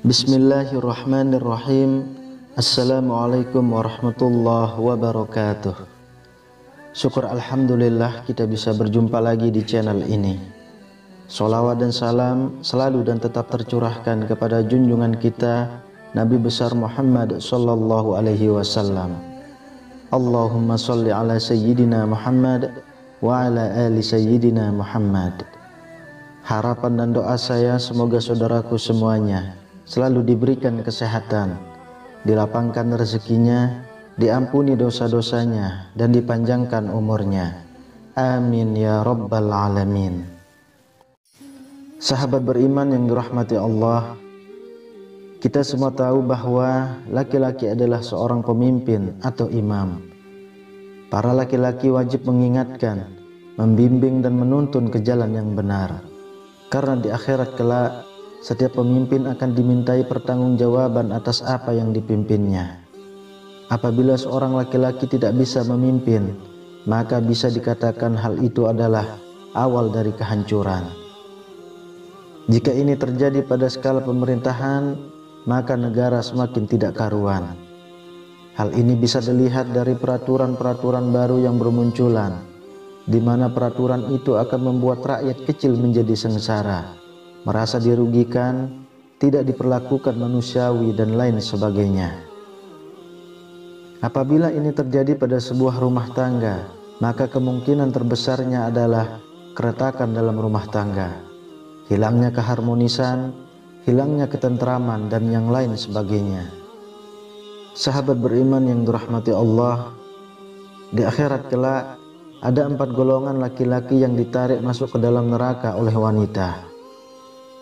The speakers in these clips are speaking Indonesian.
Bismillahirrahmanirrahim. Assalamualaikum warahmatullahi wabarakatuh. Syukur alhamdulillah kita bisa berjumpa lagi di channel ini. Sholawat dan salam selalu dan tetap tercurahkan kepada junjungan kita Nabi besar Muhammad sallallahu alaihi wasallam. Allahumma sholli ala sayyidina Muhammad wa ala ali sayyidina Muhammad. Harapan dan doa saya semoga saudaraku semuanya selalu diberikan kesehatan, dilapangkan rezekinya, diampuni dosa-dosanya, dan dipanjangkan umurnya. Amin ya rabbal alamin. Sahabat beriman yang dirahmati Allah, kita semua tahu bahwa laki-laki adalah seorang pemimpin atau imam. Para laki-laki wajib mengingatkan, membimbing dan menuntun ke jalan yang benar. Karena di akhirat kelak setiap pemimpin akan dimintai pertanggungjawaban atas apa yang dipimpinnya. Apabila seorang laki-laki tidak bisa memimpin, maka bisa dikatakan hal itu adalah awal dari kehancuran. Jika ini terjadi pada skala pemerintahan, maka negara semakin tidak karuan. Hal ini bisa dilihat dari peraturan-peraturan baru yang bermunculan, di mana peraturan itu akan membuat rakyat kecil menjadi sengsara, merasa dirugikan, tidak diperlakukan manusiawi dan lain sebagainya. Apabila ini terjadi pada sebuah rumah tangga, maka kemungkinan terbesarnya adalah keretakan dalam rumah tangga, hilangnya keharmonisan, hilangnya ketentraman dan yang lain sebagainya. Sahabat beriman yang dirahmati Allah, di akhirat kelak ada 4 golongan laki-laki yang ditarik masuk ke dalam neraka oleh wanita.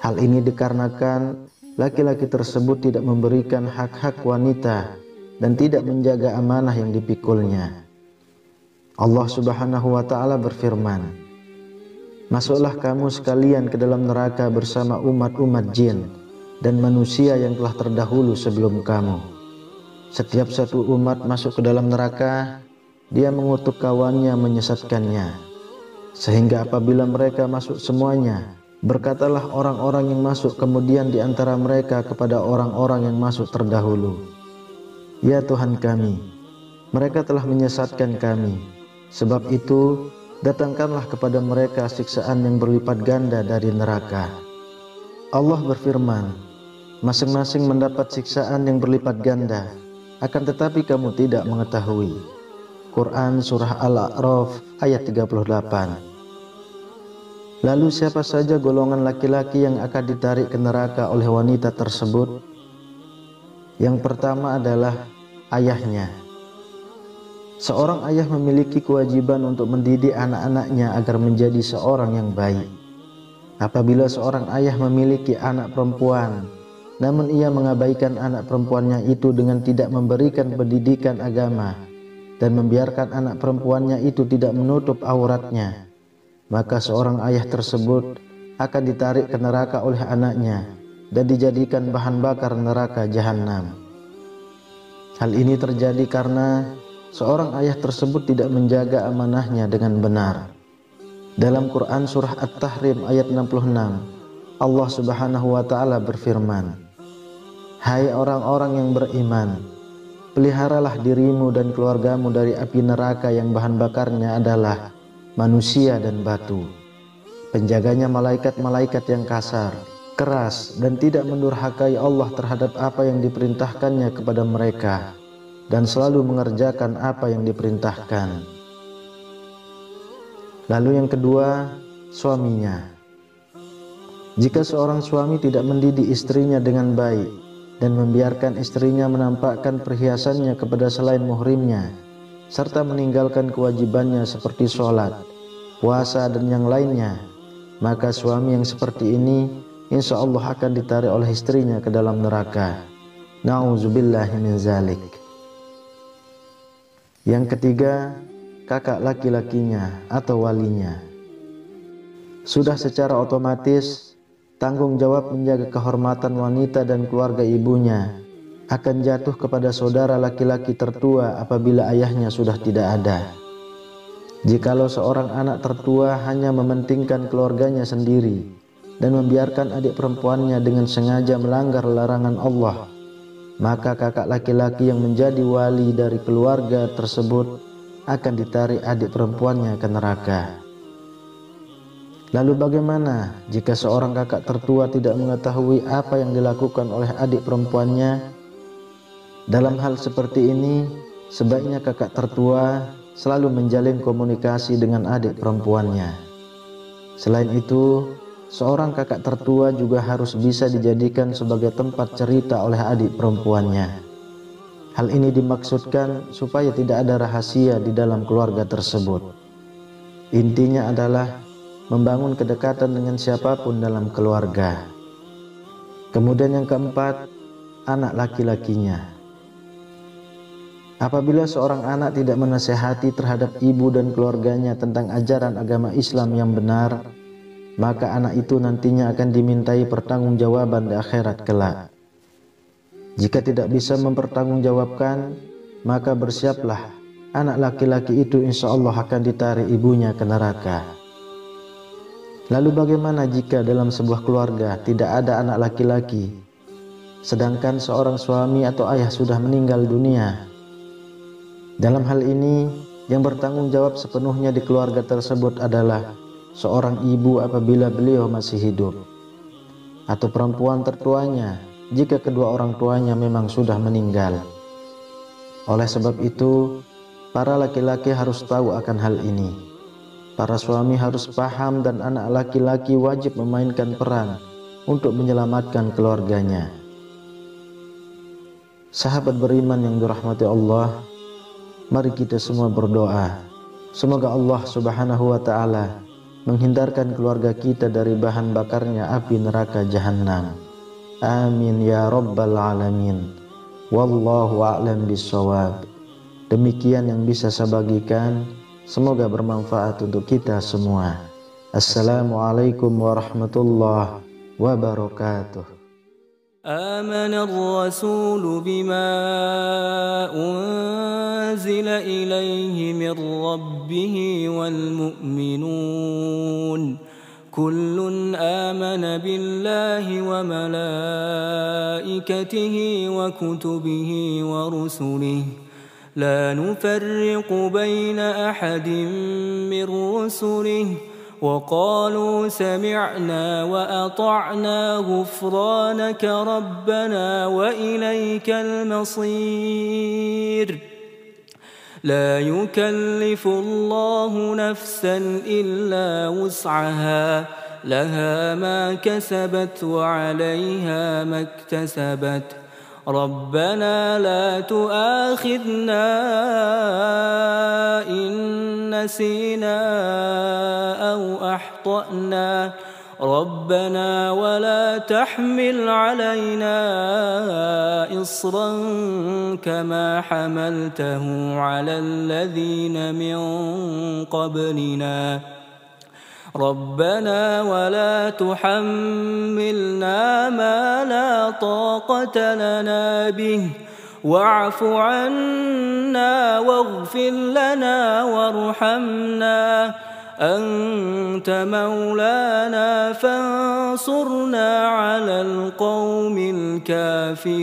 Hal ini dikarenakan laki-laki tersebut tidak memberikan hak-hak wanita dan tidak menjaga amanah yang dipikulnya. Allah Subhanahu wa ta'ala berfirman, "Masuklah kamu sekalian ke dalam neraka bersama umat-umat jin dan manusia yang telah terdahulu sebelum kamu. Setiap satu umat masuk ke dalam neraka, dia mengutuk kawannya menyesatkannya. Sehingga apabila mereka masuk semuanya, berkatalah orang-orang yang masuk kemudian di antara mereka kepada orang-orang yang masuk terdahulu, ya Tuhan kami, mereka telah menyesatkan kami. Sebab itu, datangkanlah kepada mereka siksaan yang berlipat ganda dari neraka." Allah berfirman, masing-masing mendapat siksaan yang berlipat ganda, akan tetapi kamu tidak mengetahui. Quran Surah Al-A'raf ayat 38. Lalu siapa saja golongan laki-laki yang akan ditarik ke neraka oleh wanita tersebut? Yang pertama adalah ayahnya. Seorang ayah memiliki kewajiban untuk mendidik anak-anaknya agar menjadi seorang yang baik. Apabila seorang ayah memiliki anak perempuan, namun ia mengabaikan anak perempuannya itu dengan tidak memberikan pendidikan agama dan membiarkan anak perempuannya itu tidak menutup auratnya, maka seorang ayah tersebut akan ditarik ke neraka oleh anaknya dan dijadikan bahan bakar neraka jahanam. Hal ini terjadi karena seorang ayah tersebut tidak menjaga amanahnya dengan benar. Dalam Quran Surah At-Tahrim ayat 66, Allah Subhanahu wa ta'ala berfirman, "Hai orang-orang yang beriman, peliharalah dirimu dan keluargamu dari api neraka yang bahan bakarnya adalah manusia dan batu. Penjaganya malaikat-malaikat yang kasar, keras, dan tidak mendurhakai Allah terhadap apa yang diperintahkannya kepada mereka, dan selalu mengerjakan apa yang diperintahkan." Lalu yang kedua, suaminya. Jika seorang suami tidak mendidik istrinya dengan baik dan membiarkan istrinya menampakkan perhiasannya kepada selain muhrimnya, serta meninggalkan kewajibannya seperti sholat, puasa dan yang lainnya, maka suami yang seperti ini insya Allah akan ditarik oleh istrinya ke dalam neraka. Na'udzubillahi min zalik. Yang ketiga, kakak laki-lakinya atau walinya. Sudah secara otomatis tanggung jawab menjaga kehormatan wanita dan keluarga ibunya akan jatuh kepada saudara laki-laki tertua apabila ayahnya sudah tidak ada. Jikalau seorang anak tertua hanya mementingkan keluarganya sendiri dan membiarkan adik perempuannya dengan sengaja melanggar larangan Allah, maka kakak laki-laki yang menjadi wali dari keluarga tersebut akan ditarik adik perempuannya ke neraka. Lalu bagaimana jika seorang kakak tertua tidak mengetahui apa yang dilakukan oleh adik perempuannya? Dalam hal seperti ini, sebaiknya kakak tertua selalu menjalin komunikasi dengan adik perempuannya. Selain itu, seorang kakak tertua juga harus bisa dijadikan sebagai tempat cerita oleh adik perempuannya. Hal ini dimaksudkan supaya tidak ada rahasia di dalam keluarga tersebut. Intinya adalah membangun kedekatan dengan siapapun dalam keluarga. Kemudian yang keempat, anak laki-lakinya. Apabila seorang anak tidak menasehati terhadap ibu dan keluarganya tentang ajaran agama Islam yang benar, maka anak itu nantinya akan dimintai pertanggungjawaban di akhirat kelak. Jika tidak bisa mempertanggungjawabkan, maka bersiaplah, anak laki-laki itu insya Allah akan ditarik ibunya ke neraka. Lalu bagaimana jika dalam sebuah keluarga tidak ada anak laki-laki, sedangkan seorang suami atau ayah sudah meninggal dunia? Dalam hal ini, yang bertanggung jawab sepenuhnya di keluarga tersebut adalah seorang ibu apabila beliau masih hidup, atau perempuan tertuanya jika kedua orang tuanya memang sudah meninggal. Oleh sebab itu, para laki-laki harus tahu akan hal ini. Para suami harus paham dan anak laki-laki wajib memainkan peran untuk menyelamatkan keluarganya. Sahabat beriman yang dirahmati Allah, mari kita semua berdoa, semoga Allah Subhanahu wa ta'ala menghindarkan keluarga kita dari bahan bakarnya api neraka jahanam. Amin ya rabbal alamin. Wallahu a'lam bissawab. Demikian yang bisa saya bagikan, semoga bermanfaat untuk kita semua. Assalamualaikum warahmatullahi wabarakatuh. آمن الرسول بما أنزل إليه من ربه والمؤمنون كل آمن بالله وملائكته وكتبه ورسله لا نفرق بين أحد من رسله وقالوا سمعنا وأطعنا غفرانك ربنا وإليك المصير لا يكلف الله نفسا إلا وسعها لها ما كسبت وعليها ما اكتسبت ربنا لا تؤاخذنا إن نسينا أو أخطأنا ربنا ولا تحمل علينا إصرا كما حملته على الذين من قبلنا ربنا ولا تحملنا ما لا طاقة لنا به واعف عنا واغفر لنا وارحمنا أنت مولانا فانصرنا على القوم الكافرين.